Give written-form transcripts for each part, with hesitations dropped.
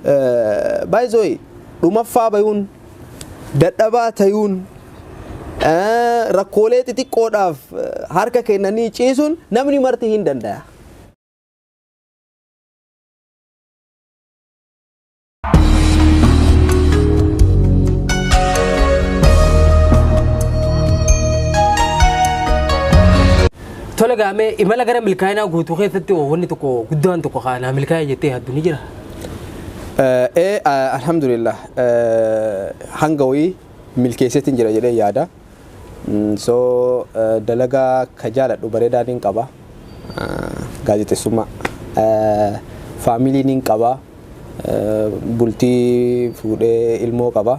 baay'ee dhumaffaa bayuun dadhabaa tayuun rakkoolee xixiqqoodhaaf harka kennanii ciisuun namni marti hin danda'a. Tole gaamee imala gara milkaa'inaa guutuu keessatti wanni tokko guddaan tokko kana milkaa'ee jettee yaaddu ni jira. Alhamdulillah hangawii milkeessetiin jira jedhee yaada. So dalagaa ka jaaladhu bareedaa nin qaba. Gaazexeessummaa faamilii nin qaba. Bultii fuudhee ilmoo qaba.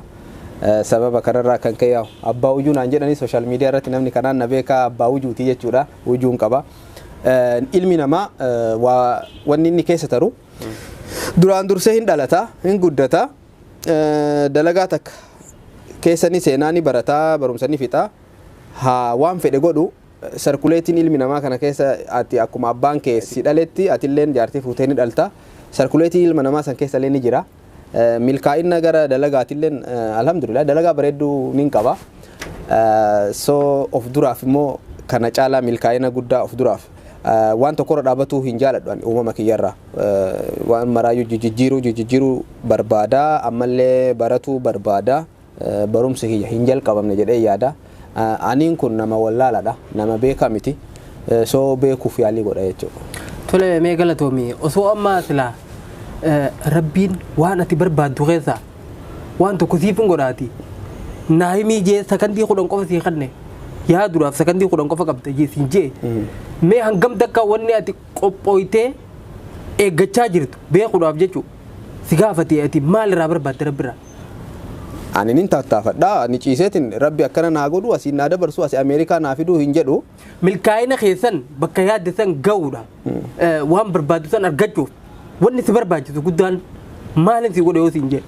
Sababa kanarraa kan ka'e abbaa wujuu naan jedhanii social media irratti namni kanaan na beekaa abbaa wujuutii jechuudha. Wujuun qaba. Ilmi namaa wanni inni keessa taru duraan dursee hin dhalata hin guddata dalagaa takka keessanii seenaanii barataa barumsanii fixa haa waan fedhe godhu sarkuleetiin ilmi namaa kana keessa ati akkuma abbaan kee si dhaletti atilleen jaartii fuutee ni dhalta sarkuleetiin ilma namaa san keessa illee ni jira. Milkaa'ina gara dalagaatilleen alhamdulillah dalagaa bareedduu nin qaba. So of duraaf immoo kana caalaa milkaa'ina guddaa of duraaf waan tokkorra dhaabatuu hin jaaladhu uumama kiyyarraa waan maraayyuu jijjiiruu barbaada ammallee baratuu barbaada barumsi kiyya hin jalqabamne jedhee yaada. Aniin kun nama wallaaladha nama beekaa miti so beekuuf yaalii godha jechuudha. Tole mee galatoomii osoo ammaa silaa rabbiin waan ati barbaaddu keessa waan tokko siif hin godhaati naahimii jee sakandii 10 qofa sii kanne yaaduraaf sakandii 10 qofa qabda siin jee mee hangam takka wanni ati qophooytee eeggachaa jirtu beekuudhaaf jechuu si gaafatee ati maalirraa barbaadde rabbirraa. Ani nin tattaafadha ani ciiseetiin rabbi akkana naa godhu asiin naa dabarsu asii Ameerikaa naa fiduu hin jedhu. Milkaa'ina keessan bakka yaadde san ga'uudha waan barbaaddu san argachuuf wanni si barbaachisu guddaan maalin si godhe yoo siin jedhe.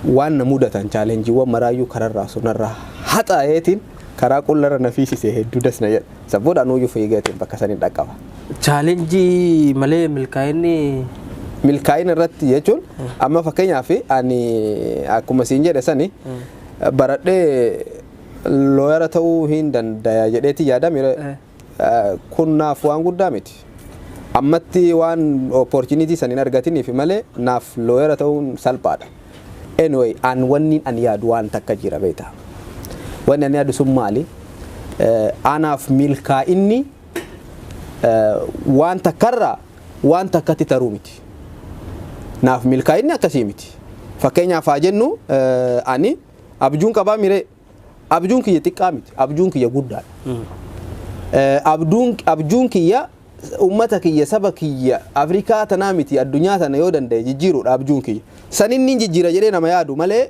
Waan na mudatan chaalenjiiwwan maraayyuu kararraa sunarraa haxaa'eetiin karaa qullarra na fiisisee hedduu dasna jedha sabboodhaan uyyuu fiigatiin bakka saniin dhaqqaba. Chaalenjii malee milkaa'ina irratti jechuun amma fakkeenyaaf ani akkuma siin jedhe sani baradhee looyara ta'uu hin danda'a jedheeti yaadame kun naaf waan guddaa miti. Ammatti waan opportunity sanin argatiniif malee naaf looyara ta'uun salphaadha. Anyway wanni ani yaadu waan takka jira beeta. Wanni ani yaadu sun maali? Anaaf milkaa'inni waan takkarraa waan takkatti taruu miti. Naaf milkaa'inni akkasii miti. Fakkeenyaaf haa jennu ani abjuun qabaa miree abjuun kiyya xiqqaa miti abjuun kiyya guddaadha. Abjuun kiyya ummata kiyya saba kiyya Afrikaa tanaa miti addunyaa tana yoo danda'e jijjiiruudha abjuun kiyya. Saninni jijjiira jedhee nama yaadu malee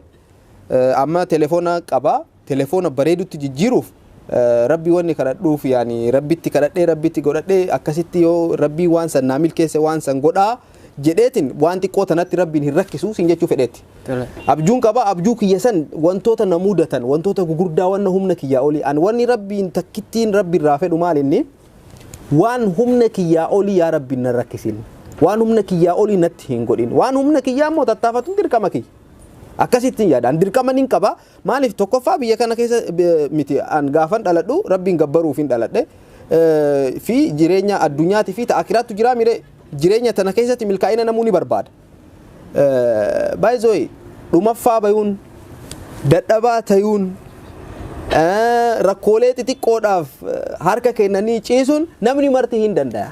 amma telefoona qaba telefoona bareedutti jijjiiruuf rabbi wanni kadhadhuuf yaani rabbitti kadhadhee rabbitti godhadhee akkasitti yoo rabbii waan san naa milkeesse waan san godhaa jedheetiin waan xiqqoo tanatti rabbiin hin rakkisu sin jechuu fedheetti. Abjuun qaba abjuu kiyya san wantoota na mudatan wantoota gugurdaa wanna humna kiyyaa olii an wanni rabbiin takkittiin rabbiirraa fedhu maal inni waan humna kiyyaa olii yaa rabbiin na rakkisin. Waan humna kiyyaa olii natti hin godhin waan humna kiyyaa immoo tattaafatu dirqama kiyya akkasittiin yaadaan dirqama nin qaba maaliif tokkoffaa biyya kana keessa miti an gaafan dhaladhu rabbiin gabbaruuf hin dhaladhe fi jireenya addunyaati fi ta'akiraattu jira mire jireenya tana keessatti milkaa'ina namuu ni barbaada. Baay'ee dhumaffaa bayuun dadhabaa tayuun rakkoolee xixiqqoodhaaf harka kennanii ciisuun namni marti hin danda'a.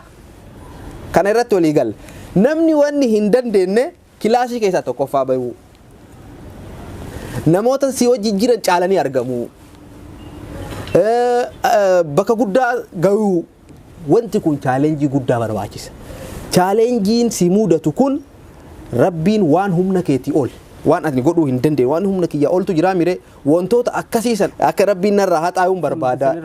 Kana irratti walii gal namni wanni hin dandeenye kilaasii keessaa tokkoffaa bayuu namoota si wajjin jiran caalanii argamu bakka guddaa gahuu wanti kun chaalenjii guddaa barbaachisa. Chaalenjiin si mudatu kun rabbiin waan humna keetii ol waan ati godhuu hin dandeenye waan humna kiyya oltu jira mire wantoota akkasiisan akka rabbiin narraa haxaayuun barbaada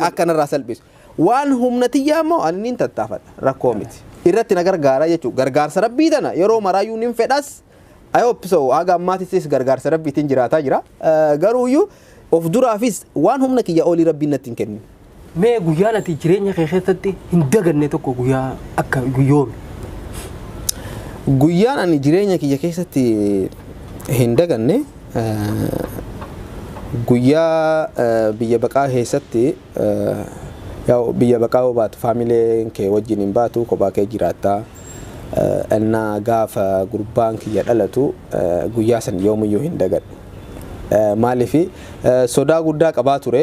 akka narraa salphisu. Waan humnatiyyaa immoo ani hin tattaafadha rakkoo miti irratti na gargaara jechuudha gargaarsa rabbii tana yeroo maraayyuu nin fedhas ayoppisoo haga ammaattis gargaarsa rabbiitiin jiraataa jira garuuyyuu of duraafis waan humna kiyya olii rabbiin natti hin kennu. Mee guyyaan ati jireenya kee keessatti hin daganne tokko guyyaa akka guyyoomi? guyyaan ani jireenya kiyya keessatti hin daganne guyyaa biyya baqaa keessatti yaa biyya baqaa baatu faamileen kee wajjin hin baatu kophaa kee jiraatta enna gaafa gurbaan kiyya dhalatu guyyaa san yoomuyyuu hin dagadhu maalifi sodaa guddaa qabaa ture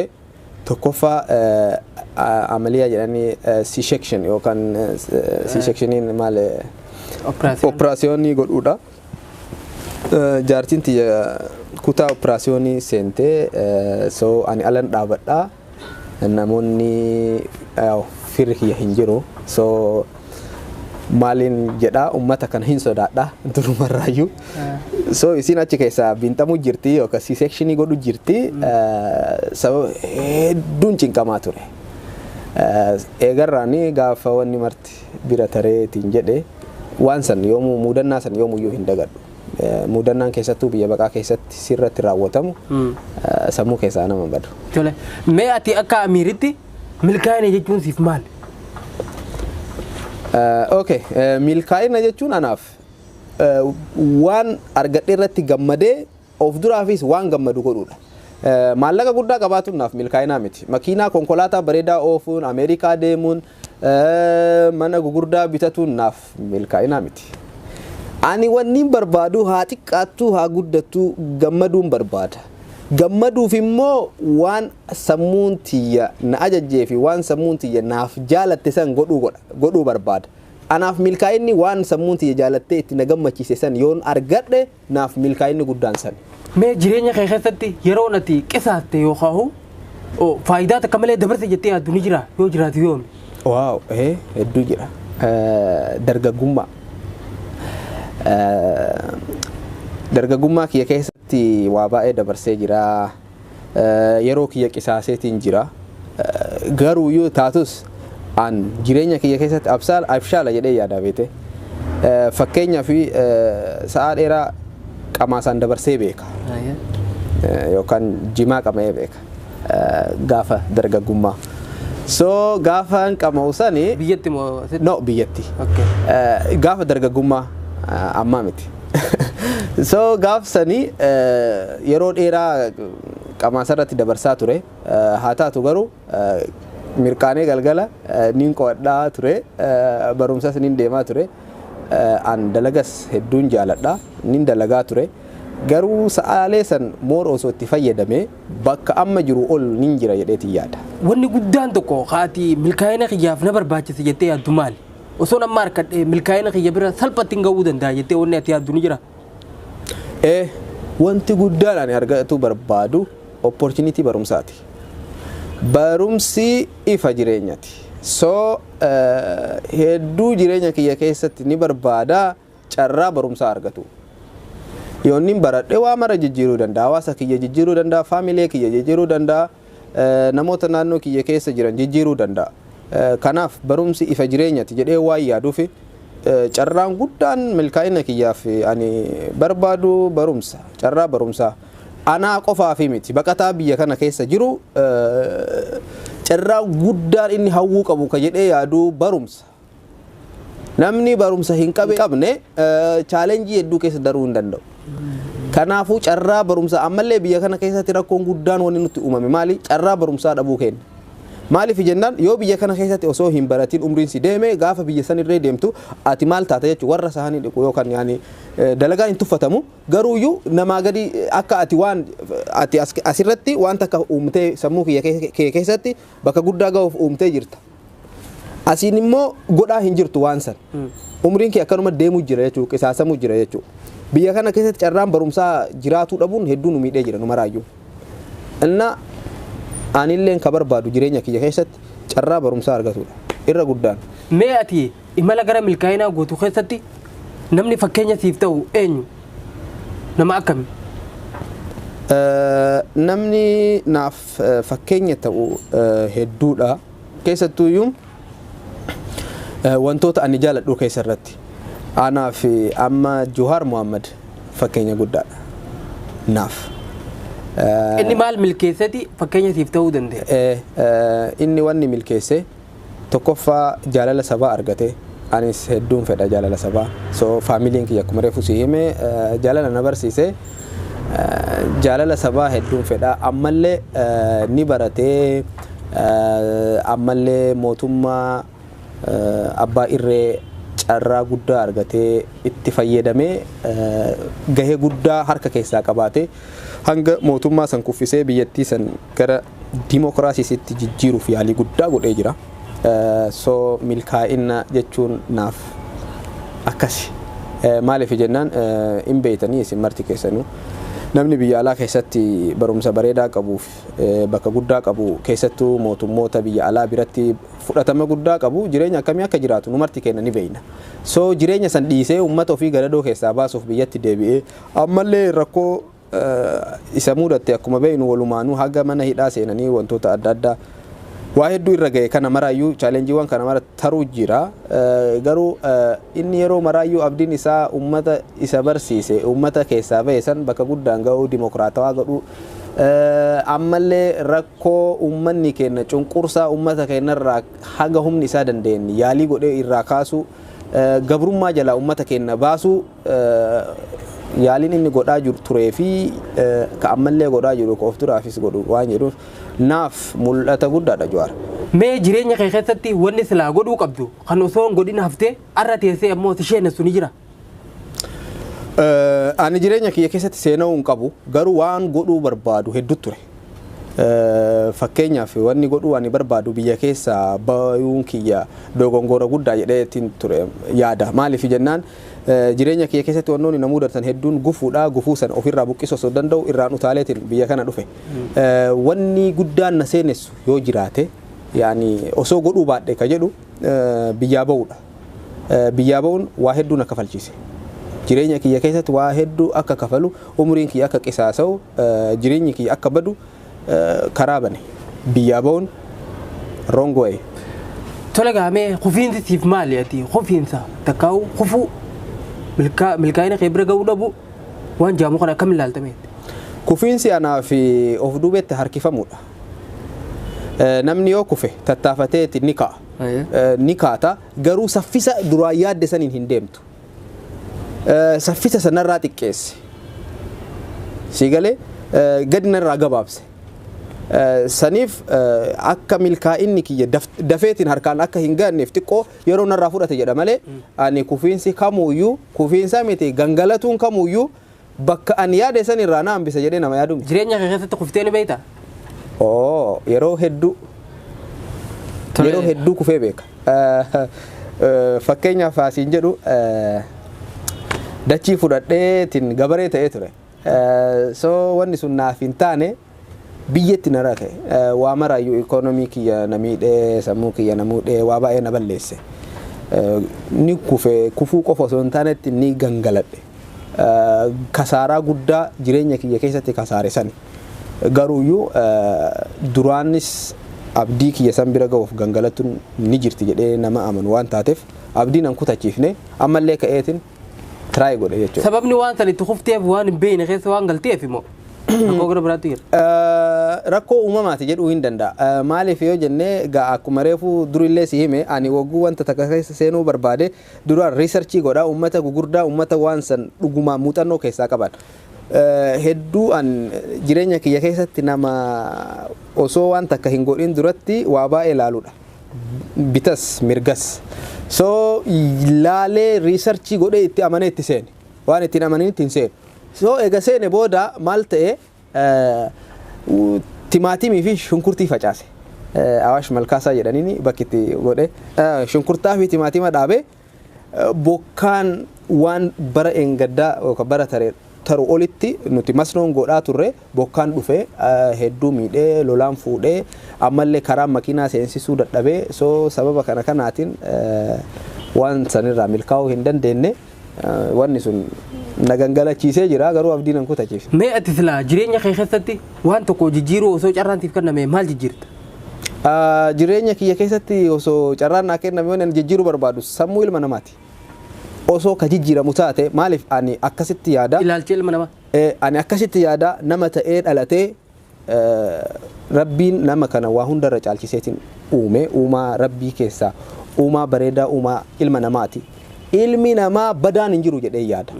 tokkoffaa amaliyaa jedhanii C-section yookaan C-sectioniin maal operaasyoonii godhuudha jaartiin tiyya kutaa operaasyoonii seentee so ani alan dhaabadhaa namoonni firri kiyya hin jiru so maalin jedhaa ummata kana hin sodaadha durumarraayyuu so isin achi keessaa biinxamuu jirti yookaan C-sectionii godhu jirti sababa hedduun cinqamaa ture eegarraanii gaafa wanni marti bira tareetiin jedhe waan san yoomuu mudannaa san yoomuyyuu hin dagadhu mudannaan keessattuu biyya baqaa keessatti sirratti raawwatamu sammuu keessaa nama badu. Tole mee ati akka amiiritti milkaa'ina jechuun siif maal? Okay milkaa'ina jechuun anaaf waan argadhe irratti gammadee of duraafis waan gammadu godhuudha. Maallaqa guddaa qabaatuun naaf milkaa'inaa miti. Makiinaa konkolaataa bareedaa oofuun Ameerikaa deemuun mana gugurdaa bitatuun naaf milkaa'inaa miti. Ani wanni barbaadu haa xiqqaattu haa guddattu gammaduun barbaada. Gammaduuf immoo waan sammuun tiyya na ajajjee fi waan sammuun tiyya naaf jaalatte san godhuu barbaada. Anaaf milkaa'inni waan sammuun tiyya jaalattee itti na gammachiise san yoon argadhe naaf milkaa'inni guddaan san. Mee jireenya kee keessatti yeroo nati qisaatte yookaan faayidaa takka malee dabarse jettee yaaddu ni jira yoo jiraatu yoomi? Waaw hedduu jira. Dargaggummaa. Dargaggummaa kiyya keessatti waa baay'ee dabarsee jira. Yeroo kiyya qisaaseetiin jira. Garuu yoo taatus an jireenya kiyya keessatti abshaala jedhee yaada beete. Fakkeenyaa fi sa'aa dheeraa qamaasaan dabarsee beeka. Yookaan jimaa qama'ee beeka. Gaafa dargaggummaa. So gaafa qama'u sani biyyatti moo? No biyyatti. Gaafa dargaggummaa ammaa miti. So gaaf sani yeroo dheeraa qamaasarratti dabarsaa ture haa taatu garuu mirqaanee galgala niin qo'adhaa ture barumsas niin deemaa ture an dalagas hedduun jaaladha niin dalagaa ture garuu sa'aalee san moor osoo itti fayyadame bakka amma jiru ol niin jira jedheetiin yaada. Wanni guddaan tokko haati milkaa'ina kiyyaaf na barbaachise jettee yaaddu maali? Osoo nama harkadhee milkaa'ina kiyya bira salphatti hin ga'uu danda'a jettee wanni ati yaaddu ni jira? Wanti guddaan ani argatu barbaadu opportunity barumsaati. Barumsi ifa jireenyaati. So hedduu jireenya kiyya keessatti ni barbaada carraa barumsaa argatu. Yoonni baradhe waa mara jijjiiruu danda'a, hawaasa kiyya jijjiiruu danda'a, faamilee kiyya jijjiiruu danda'a, namoota naannoo kiyya keessa jiran jijjiiruu danda'a. Kanaaf barumsi ifa jireenyaati jedhee waan yaaduufi carraan guddaan milkaa'ina kiyyaaf ani barbaadu barumsa, carraa barumsaa. Anaa qofaa fi miti baqataa biyya kana keessa jiru carraa guddaan inni hawwuu qabu ka jedhee yaadu barumsa. Namni barumsa hin qabne chaalenjii hedduu keessa daruu hin danda'u. Kanaafuu carraa barumsaa ammallee biyya kana keessatti rakkoon guddaan wanni nutti uumame maali? Carraa barumsaa dhabuu keenya. Maaliif jennaan yoo biyya kana keessatti osoo hin baratiin umriin si deeme gaafa biyya san irree deemtu ati maal taata jechuun warra sahanii dhiqu yookaan yaani dalagaa hin tuffatamu garuuyyuu namaa gadi akka ati waan ati asirratti waan takka uumtee sammuu kiyya keessatti bakka guddaa ga'uuf uumtee jirta. Asiin immoo godhaa hin jirtu waan san. Umriin kee akkanuma deemuu jira jechuudha qisaasamuu jira jechuudha. Biyya kana keessatti carraan barumsaa jiraatuu dhabuun hedduun miidhee jira numaraayyuu. Inna anilleen ka barbaadu jireenya kiyya keessatti carraa barumsaa argatudha. Irra guddaan. Mee ati imala gara milkaa'inaa gootuu keessatti namni fakkeenya siif ta'u eenyu? Nama akkami? Namni naaf fakkeenya ta'u hedduudha. Keessattuuyyuu wantoota ani jaaladhu keessarratti. Anaaf amma Johaar Muhammad fakkeenya guddaadha. Naaf. Inni maal milkeessati fakkeenya siif ta'uu danda'a? Inni wanni milkeesse tokkoffaa jaalala sabaa argate anis hedduun fedha jaalala sabaa. So faamiliin kiyya akkuma reefu si hime jaalala na barsiise. Jaalala sabaa hedduun fedha. Ammallee ni baratee ammallee mootummaa abbaa irree carraa guddaa argatee itti fayyadamee gahee guddaa harka keessaa qabaate hanga mootummaa san kuffisee biyyattii san gara dimokiraasiitti jijjiiruuf yaalii guddaa godhee jira. So milkaa'ina jechuun naaf akkasi. Maaliif jennaan hin beeytanii isin marti keessanuu namni biyya alaa keessatti barumsa bareedaa qabuuf bakka guddaa qabu keessattuu mootummoota biyya alaa biratti fudhatama guddaa qabu jireenya akkamii akka jiraatu nu marti kenna ni beeyna. So jireenya san dhiisee uummata ofii garadoo keessaa baasuuf biyyatti deebi'ee ammallee rakkoo isa mudatte akkuma beeynu walumaanuu haga mana hidhaa seenanii wantoota adda addaa waa hedduu irra ga'e kana maraayyuu chaalenjiiwwan kana mara taruu jira. Garuu inni yeroo maraayyuu abdiin isaa uummata isa barsiise uummata keessaa ba'e san bakka guddaan ga'uu dimokiraatawaa godhuu ammallee rakkoo uummanni keenya cunqursaa uummata keenyarraa haga humni isaa dandeenye yaalii godhee irraa kaasuu gabrummaa jalaa uummata keenya baasuu yaaliin inni godhaa jiru turee fi ka ammallee godhaa jiru ka of duraafis godhu waan jedhuuf naaf mul'ata guddaadha Jawaar. Mee jireenya kee keessatti wanni silaa godhuu qabdu kan osoo hin godhin haftee arra teessee ammoo isheenessu ni jira. Ani jireenya kiyya keessatti seenuu hin qabu garuu waan godhuu barbaadu hedduu ture. Fakkeenyaaf wanni godhuu ani barbaadu biyya keessa bayuun kiyya dogongora guddaa jedheetiin ture yaada. Maaliif jennaan jireenya kiyya keessatti wannoonni namuu dartan hedduun gufuudha gufuu san ofirraa buqqisuu osoo danda'u irraan utaaleetiin biyya kana dhufe. Wanni guddaan na seenessu yoo jiraate yaani osoo godhuu baadhee ka jedhu biyyaa ba'uudha. Biyyaa ba'uun waa hedduu na kafalchiise. Jireenya kiyya keessatti waa hedduu akka kafalu umriin kiyya akka qisaasa'u jireenyi kiyya akka badu karaa bane biyyaa ba'uun wrong way. Tole gaamee kufiinsi siif maali ati kufiinsa takkaa'u kufuu milkaa'ina kee bira ga'uu dhabu waan jaamu kana akkam ilaaltame? Kufiinsi anaa fi of duubetti harkifamuudha. Namni yoo kufe tattaafateeti ni ka'a. Ni kaata garuu saffisa duraan yaadde saniin hin deemtu. Saffisa sanarraa xiqqeesse. Siigalee gadi narraa gabaabse. Saniif akka milkaa'inni kiyya dafeetiin harkaan akka hin gaanneef xiqqoo yeroo narraa fudhate jedha malee ani kufiinsi kamuuyyuu kufiinsa miti gangalatuun kamuuyyuu bakka ani yaade san irraa na hambisa jedhee nama yaadu. Jireenya kee keessatti kuftee ni beektaa? Yeroo hedduu kufee beeka. Fakkeenyaaf asiin jedhu dachii fudhadheetiin gabaree ta'ee ture. So wanni sun naaf hin taane biyyatti na rake waa maraayyuu ikoonomii kiyya na miidhee sammuu kiyya na muudhee waa baay'ee na balleesse. Ni kufuu qofa osoo hin taanetti ni gangaladhe. Kasaaraa guddaa jireenya kiyya keessatti kasaare sani. Garuuyyuu duraanis abdii kiyya san bira ga'uuf gangalatuun ni jirti jedhee nama amanu waan taateef abdiin an kutachiifne ammallee ka'eetiin tiraay godhe jechuudha. Sababni waan san itti kufteef waan hin beekne keessa waan galteef immoo rakkoo gara biraatti jira. Rakkoo uumamaati jedhuu hin danda'a. Maaliif yoo jennee akkuma reefu durillee si hime ani wagguu wanta takka keessa seenuu barbaade duraan riisarchii godhaa uummata gugurdaa uummata waan san dhugumaan muuxannoo keessaa qaban. Hedduu an jireenya kiyya keessatti nama osoo waan takka hin godhin duratti waa baay'ee ilaaluudha. Bitas mirgas. So laalee riisarchii godhee itti amanee itti seene. Waan ittiin amanii ittiin seene. So ega seene booda maal ta'e timaatimii fi shunkurtii facaase. Awaash Malkaasaa jedhaniini bakki itti godhe. Shunkurtaa fi timaatima dhaabee bokkaan waan bara engaddaa yookaan bara taru olitti nuti masnoon godhaa turre bokkaan dhufee hedduu miidhee lolaan fuudhee ammallee karaa makiinaa seensisuu dadhabee so sababa kanaatiin waan sanirraa milkaa'uu hin dandeenye wanni sun na gangalachiisee jira garuu abdiin an kutachiise. Mee ati silaa jireenya kee keessatti waan tokko jijjiiruu osoo carraantiif kenname maal jijjiirta? Jireenya kiyya keessatti osoo carraan naa kenname waan jijjiiruu barbaadu sammuu ilma namaati. Osoo ka jijjiiramu taate maaliif ani akkasitti yaada ilaalcha ilma namaa ani akkasitti yaada nama ta'ee dhalatee rabbiin nama kana waa hundarra caalchiseetiin uume uumaa rabbii keessaa uumaa bareedaa uumaa ilma namaati. Ilmi namaa badaan hin jiru jedhee yaada.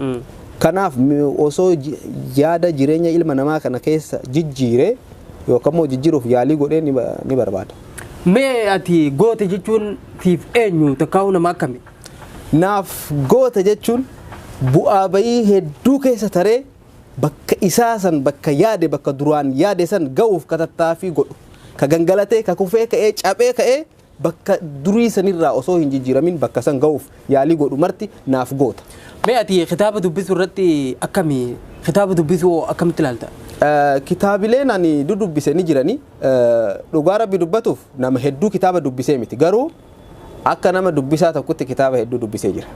Kanaaf osoo yaada jireenya ilma namaa kana keessa jijjiire yookaan immoo jijjiiruuf yaalii godhee ni barbaada. Mee ati goota jechuun siif eenyu takkaa'u nama akkami? Naaf goota jechuun bu'aa bayii hedduu keessa taree bakka isaa san bakka yaade bakka duraan yaade san ga'uuf katattaaffii godhu. Ka gangalatee ka kufee ka'ee caphee ka'ee bakka durii sanirraa osoo hin jijjiiramin bakka san ga'uuf yaalii godhu marti naaf goota. Mee ati kitaaba dubbisuu irratti akkami kitaaba dubbisuu akkamitti ilaalta? Kitaabileen ani dudubbise ni jirani. Dhugaa rabbi dubbatuuf nama hedduu kitaaba dubbisee miti garuu akka nama dubbisaa tokkotti kitaaba hedduu dubbisee jira.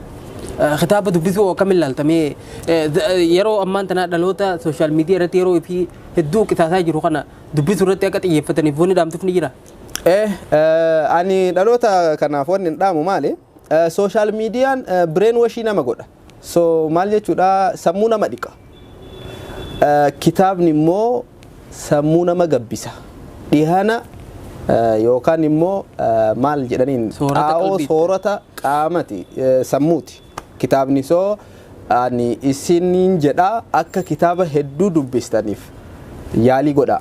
Kitaaba dubbisuu akkam ilaalta? Mee yeroo ammaan tana dhaloota sooshaal miidiyaa irratti yeroo fi hedduu qisaasaa jiru kana dubbisuu irratti akka xiyyeeffataniif wanni dhaamtuuf ni jira? Ani dhaloota kanaaf wanni dhaamu maali? Sooshaal miidiyaan bireen washii nama godha. So maal jechuudha sammuu nama dhiqa. Kitaabni immoo sammuu nama gabbisa. Dhihana yookaan immoo maal jedhaniin soorata qaamati sammuuti. Kitaabni soo ani isiniin jedha akka kitaaba hedduu dubbistaniif yaalii godha.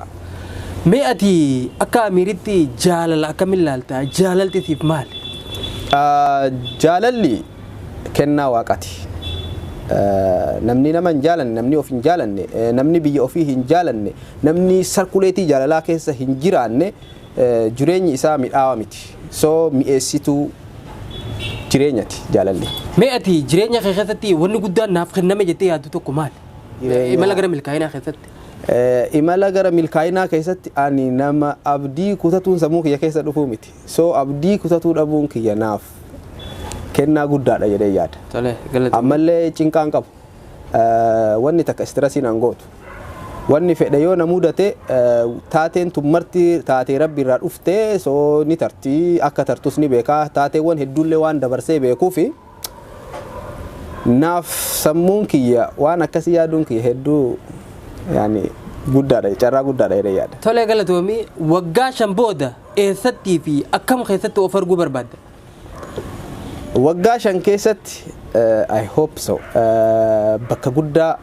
Mee ati akka amiiritti jaalala akkam ilaalta? Jaalalti siif maali? Jaalalli kennaa waaqati. Namni nama hin jaalanne, namni of hin jaalanne, namni biyya ofii hin jaalanne, namni sarkuleetii jaalalaa keessa hin jiraanne jireenyi isaa midhaawa miti. So mi'eessituu jireenyati jaalalli. Mee ati jireenya kee keessatti wanni guddaan naaf kenname jettee yaaddu tokko maali? Imala gara milkaa'inaa keessatti. Imala gara milkaa'inaa keessatti ani nama abdii kutatuun sammuu kiyya keessa dhufuu miti. So abdii kutatuu dhabuun kiyya naaf kennaa guddaadha jedhee yaada. Ammallee cinqaan qabu. Wanni takka istirasiin angootu. Wanni fedhe yoo na mudate taateen tummarti taatee rabbi irraa dhuftee soo ni tartii akka tartus ni beekaa taateewwan hedduullee waan dabarsee beekuufi naaf sammuun kiyya waan akkasii yaaduun kiyya hedduu yaani guddaadha carraa guddaadha jedhee yaada. Tolee galatoomii waggaa 5 booda eessattii fi akkam keessatti of arguu barbaadda? Waggaa 5 keessatti I hope so bakka guddaa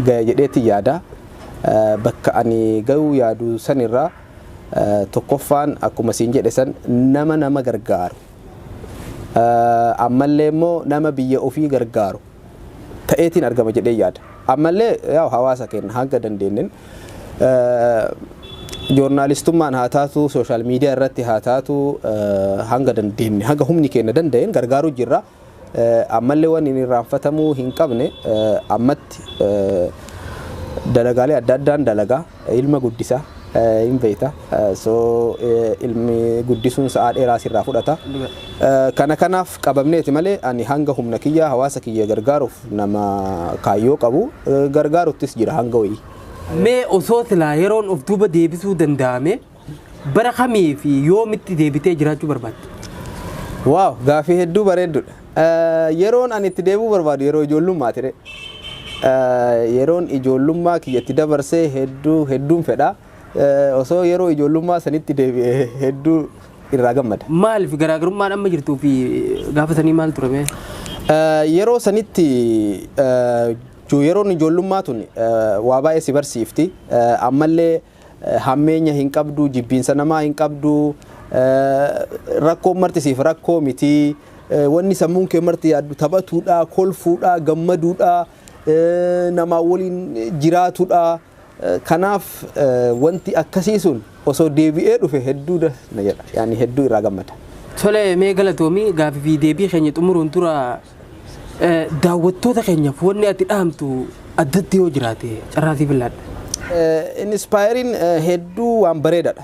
gaya jedheeti yaada. Bakka ani ga'uu yaadu sanirraa tokkoffaan akkuma siin jedhe san nama gargaaru. Ammallee immoo nama biyya ofii gargaaru ta'eetiin argama jedhee yaada. Ammallee yaa hawaasa keenya hanga dandeenyen joornaalistummaan haa taatu sooshaal miidiyaa irratti haa taatu hanga dandeenye hanga humni keenya danda'een gargaaruu jirra. Ammallee waan inni irraanfatamuu hin qabne ammatti dalagaalee adda addaan dalagaa ilma guddisaa hin beekta. So ilmi guddisuun sa'aa dheeraa sirraa fudhata. Kanaaf qabamneeti malee ani hanga humna kiyyaa hawaasa kiyya gargaaruuf nama kaayyoo qabu gargaaruttis jira hanga wayii. Mee osoo silaa yeroon of duuba deebisuu danda'ame bara kamii fi yoomitti deebitee jiraachuu barbaadde? Waaw gaafii hedduu bareeddudha. Yeroon ani itti deebuu barbaadu yeroo ijoollummaa ture. Yeroon ijoollummaa kiyyatti dabarsee hedduun fedha. Osoo yeroo ijoollummaa sanitti deebi'ee hedduu irraa gammada. Maaliif garaagarummaan amma jirtuu fi gaafa sanii maal ture? Yeroo sanitti yeroon ijoollummaa tun waa baay'ee si barsiifti. Ammallee hammeenya hin qabdu, jibbiinsa namaa hin qabdu, rakkoo martisiif rakkoo miti. Wanni sammuun kee marti yaaddu taphatuudha, kolfuudha, gammaduudha, nama waliin jiraatuudha. Kanaaf wanti akkasii sun osoo deebi'ee dhufe hedduudha na jedha. Yaani hedduu irraa gammada. Tolee mee galatoomii gaafii fi deebii keenya xumuruun dura daawwattoota keenyaaf wanni ati dhaamtu addatti yoo jiraate carraasii filadha. Inspaayirin hedduu waan bareedaadha.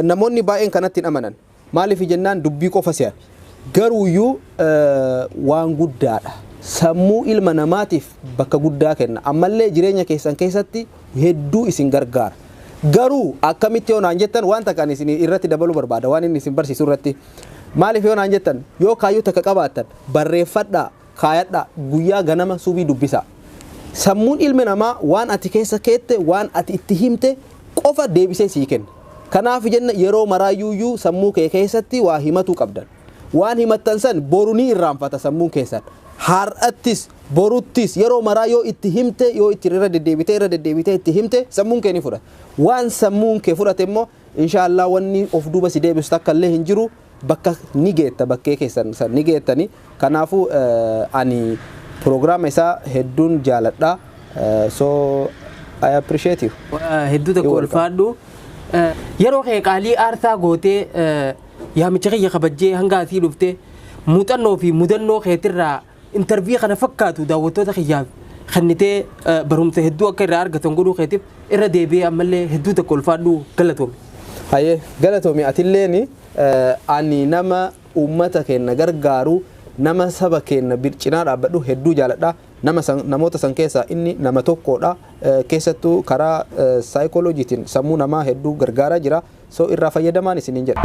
Namoonni baay'een kanatti hin amanan. Maaliif jennaan dubbii qofa si'an. Garuuyyuu waan guddaadha. Sammuu ilma namaatiif bakka guddaa kenna. Ammallee jireenya keessan keessatti hedduu isin gargaara. Garuu akkamitti yoo naan jettan waan takka ani isin irratti dabaluu barbaada waan inni isin barsiisu irratti. Maaliif yoo naan jettan yoo kaayyoo takka qabaattan barreeffadhaa kaayadhaa guyyaa ganama subii dubbisaa. Sammuun ilma namaa waan ati keessa keette waan ati itti himte qofa deebisee sii kenna. kanaaf jenna yeroo maraayyuu sammuu kee keessatti waa himatu qabdan waan himattan san boruni irraanfata sammuun keessan har'attis boruttis yeroo maraa yoo itti himte yoo itti irra deddeebitee itti himte sammuun kee ni fudhata waan sammuun kee fudhate immoo inshallah wanni of duuba si deebisu takka illee hin jiru bakka ni geetta bakkee keessan san ni geettani kanaafu ani program isaa hedduun jaaladha so I appreciate you hedduu tokko ulfaadhu yeroo kee qaalii aarsaa gootee yaamicha kiyya kabajjee hanga asii dhuftee muuxannoo fi mudannoo keetirraa interview kana fakkaatu daawwattoota kiyyaaf kennitee barumsa hedduu akka irraa argatan godhuu keetiif irra deebi'ee ammallee hedduu tokko ulfaadhu galatoomi. Hayyee galatoomi atilleen ani nama uummata keenya gargaaru nama saba keenya cinaa dhaabbadhu hedduu jaaladha namoota san keessaa inni nama tokkodha keessattuu karaa saayikooloojiitiin sammuu namaa hedduu gargaaraa jira so irraa fayyadamaan isiniin jedha.